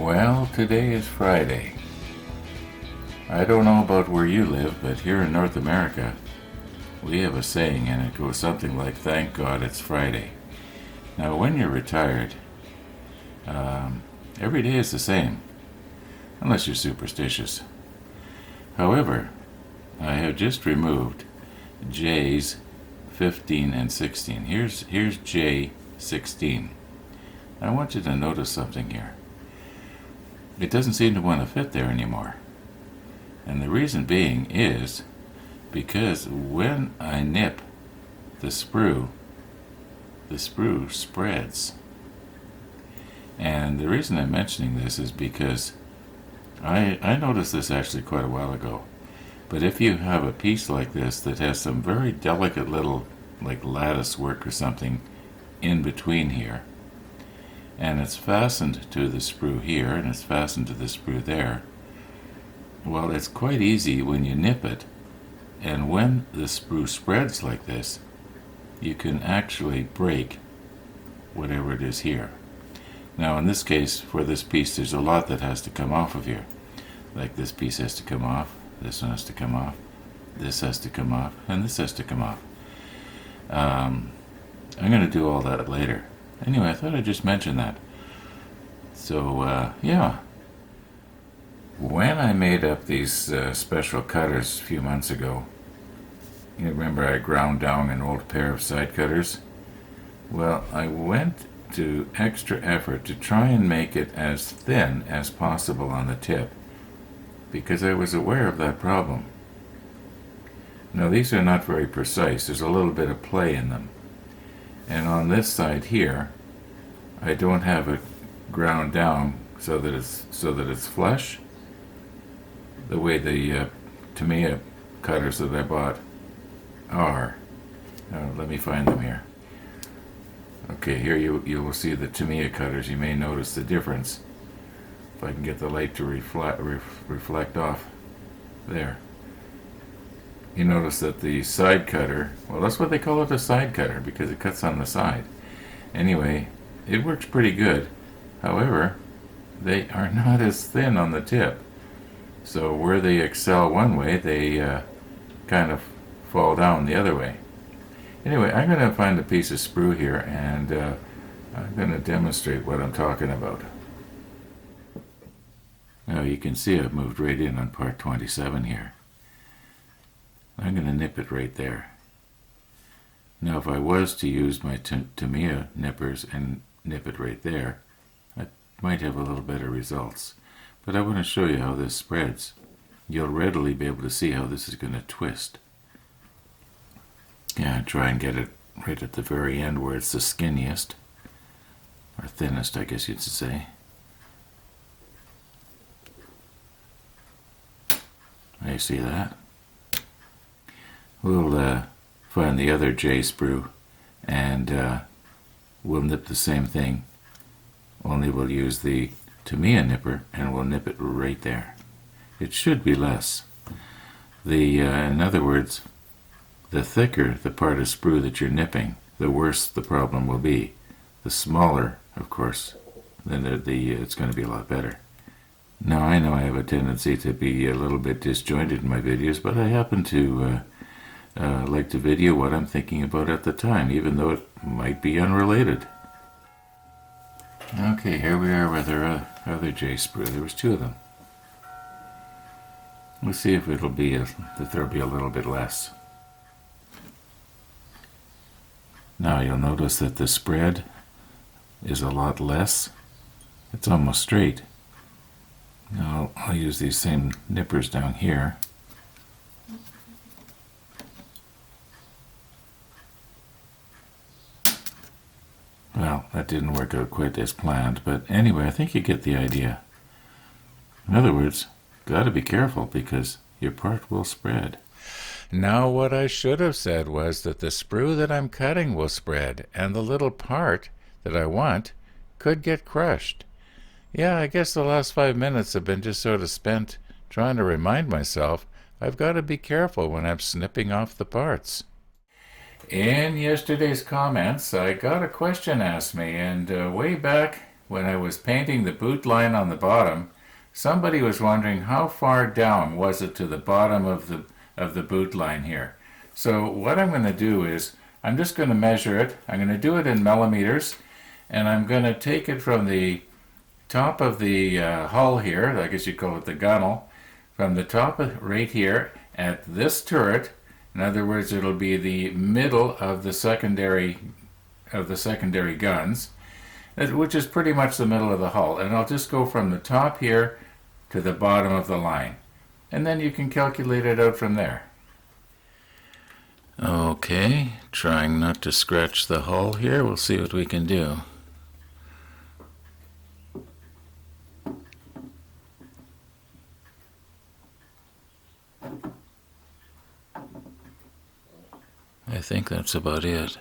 Well, today is Friday. I don't know about where you live, but here in North America, we have a saying, and it goes something like, "Thank God it's Friday." Now, when you're retired, every day is the same, unless you're superstitious. However, I have just removed J's 15 and 16. Here's J 16. I want you to notice something here. It doesn't seem to want to fit there anymore. And the reason being is because when I nip the sprue spreads. And the reason I'm mentioning this is because I noticed this actually quite a while ago. But if you have a piece like this that has some very delicate little, like lattice work or something in between here, and it's fastened to the sprue here, and it's fastened to the sprue there, well, it's quite easy when you nip it, and when the sprue spreads like this, you can actually break whatever it is here. Now, in this case, for this piece, there's a lot that has to come off of here. Like this piece has to come off, this one has to come off, this has to come off, and this has to come off. I'm going to do all that later. Anyway, I thought I'd just mention that. So, yeah. When I made up these special cutters a few months ago, you remember I ground down an old pair of side cutters? Well, I went to extra effort to try and make it as thin as possible on the tip, because I was aware of that problem. Now, these are not very precise. There's a little bit of play in them. And on this side here, I don't have it ground down so that it's flush, the way the Tamiya cutters that I bought are. Now, let me find them here. Okay, here you will see the Tamiya cutters. You may notice the difference. If I can get the light to reflect off there. You notice that the side cutter, well, that's what they call it, a side cutter, because it cuts on the side. Anyway, it works pretty good. However, they are not as thin on the tip. So where they excel one way, they kind of fall down the other way. Anyway, I'm going to find a piece of sprue here, and I'm going to demonstrate what I'm talking about. Now you can see I've moved right in on part 27 here. I'm going to nip it right there. Now, if I was to use my Tamiya nippers and nip it right there, I might have a little better results. But I want to show you how this spreads. You'll readily be able to see how this is going to twist. Yeah, try and get it right at the very end where it's the skinniest, or thinnest, I guess you'd say. You see that? We'll find the other J sprue, and we'll nip the same thing, only we'll use the Tamiya nipper, and we'll nip it right there. It should be less. In other words, the thicker the part of sprue that you're nipping, the worse the problem will be. The smaller, of course, then it's going to be a lot better. Now, I know I have a tendency to be a little bit disjointed in my videos, but I happen to like to video what I'm thinking about at the time, even though it might be unrelated. Okay, here we are with our other J sprue. There was two of them. Let's see if it'll be that there'll be a little bit less. Now you'll notice that the spread is a lot less. It's almost straight. Now I'll use these same nippers down here. Well, that didn't work out quite as planned, but anyway, I think you get the idea. In other words, got to be careful because your part will spread. Now, what I should have said was that the sprue that I'm cutting will spread, and the little part that I want could get crushed. Yeah, I guess the last 5 minutes have been just sort of spent trying to remind myself I've got to be careful when I'm snipping off the parts. In yesterday's comments, I got a question asked me, and way back when I was painting the boot line on the bottom, somebody was wondering how far down was it to the bottom of the boot line here. So what I'm going to do is I'm just going to measure it. I'm going to do it in millimeters, and I'm going to take it from the top of the hull here, I guess you call it the gunnel, from the top of right here at this turret. In other words, it'll be the middle of the secondary guns, which is pretty much the middle of the hull. And I'll just go from the top here to the bottom of the line. And then you can calculate it out from there. Okay, trying not to scratch the hull here. We'll see what we can do. I think that's about it.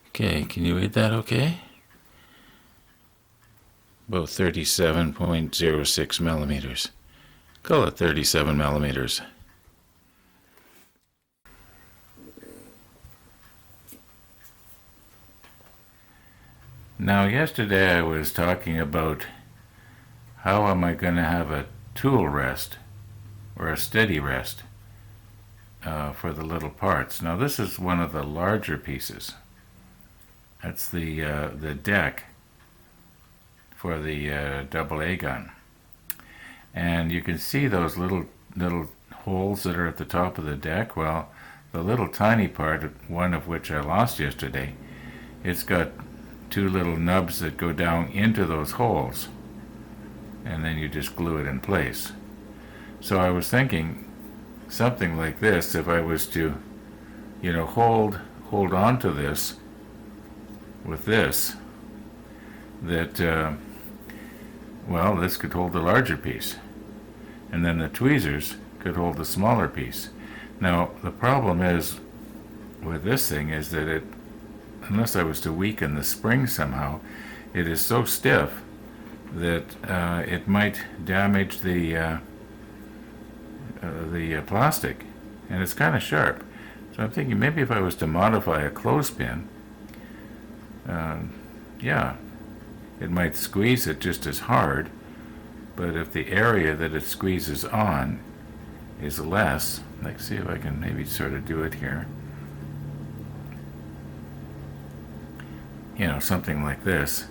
Okay, can you read that okay? About 37.06 millimeters. Call it 37 millimeters. Now, yesterday I was talking about how am I going to have a tool rest or a steady rest for the little parts. Now, this is one of the larger pieces. That's the deck for the AA gun, and you can see those little holes that are at the top of the deck. Well, the little tiny part, one of which I lost yesterday, it's got two little nubs that go down into those holes, and then you just glue it in place. So I was thinking something like this, if I was to, hold on to this with this, that, this could hold the larger piece, and then the tweezers could hold the smaller piece. Now, the problem is with this thing is that it, unless I was to weaken the spring somehow, it is so stiff that it might damage the plastic, and it's kind of sharp. So I'm thinking maybe if I was to modify a clothespin, it might squeeze it just as hard, but if the area that it squeezes on is less, let's see if I can maybe sort of do it here. Something like this.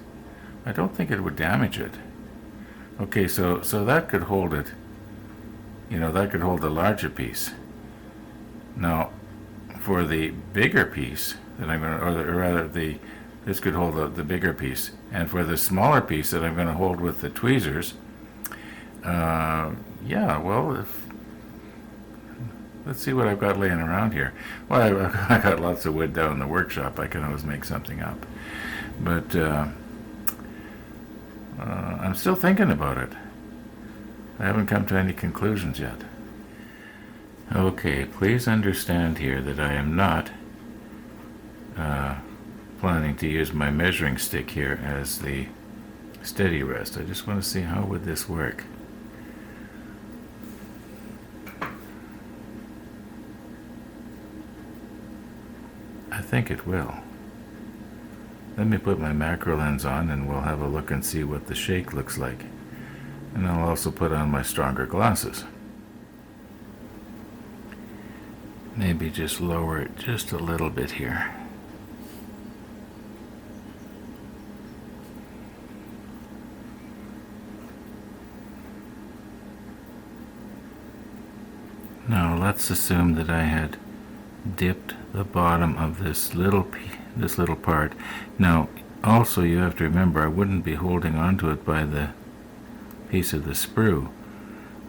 I don't think it would damage it. Okay, so that could hold it. That could hold the larger piece. Now, for the bigger piece that I'm going to, this could hold the bigger piece, and for the smaller piece that I'm going to hold with the tweezers, let's see what I've got laying around here. Well, I got lots of wood down in the workshop. I can always make something up. But I'm still thinking about it. I haven't come to any conclusions yet. Okay, please understand here that I am not planning to use my measuring stick here as the steady rest. I just want to see how would this work. I think it will. Let me put my macro lens on and we'll have a look and see what the shake looks like. And I'll also put on my stronger glasses. Maybe just lower it just a little bit here. Now let's assume that I had dipped the bottom of this little part. Now also you have to remember I wouldn't be holding onto it by the piece of the sprue.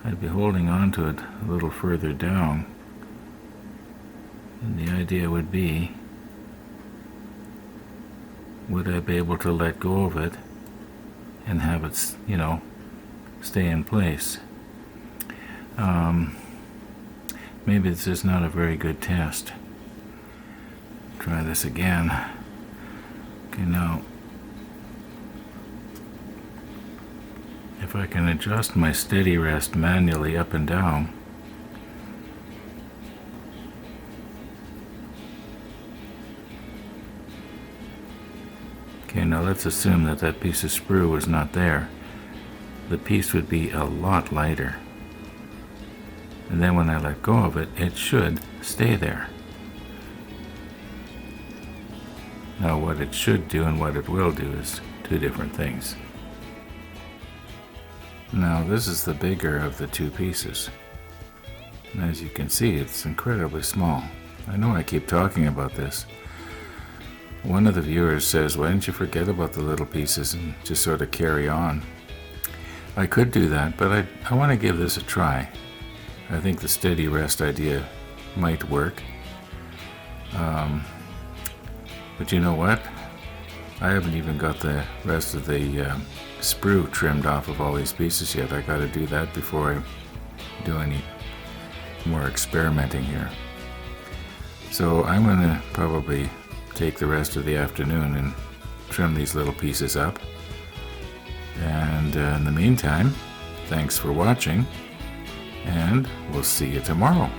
I'd be holding onto it a little further down, and the idea would be, would I be able to let go of it and have it, stay in place? Maybe this is not a very good test. Try this again. Okay, now, if I can adjust my steady rest manually up and down, Okay, now let's assume that that piece of sprue was not there. The piece would be a lot lighter. And then when I let go of it, it should stay there. Now what it should do and what it will do is two different things. Now this is the bigger of the two pieces. And as you can see, it's incredibly small. I know I keep talking about this. One of the viewers says, why don't you forget about the little pieces and just sort of carry on? I could do that, but I want to give this a try. I think the steady rest idea might work. But you know what? I haven't even got the rest of the sprue trimmed off of all these pieces yet. I got to do that before I do any more experimenting here. So I'm going to probably take the rest of the afternoon and trim these little pieces up. And in the meantime, thanks for watching, and we'll see you tomorrow.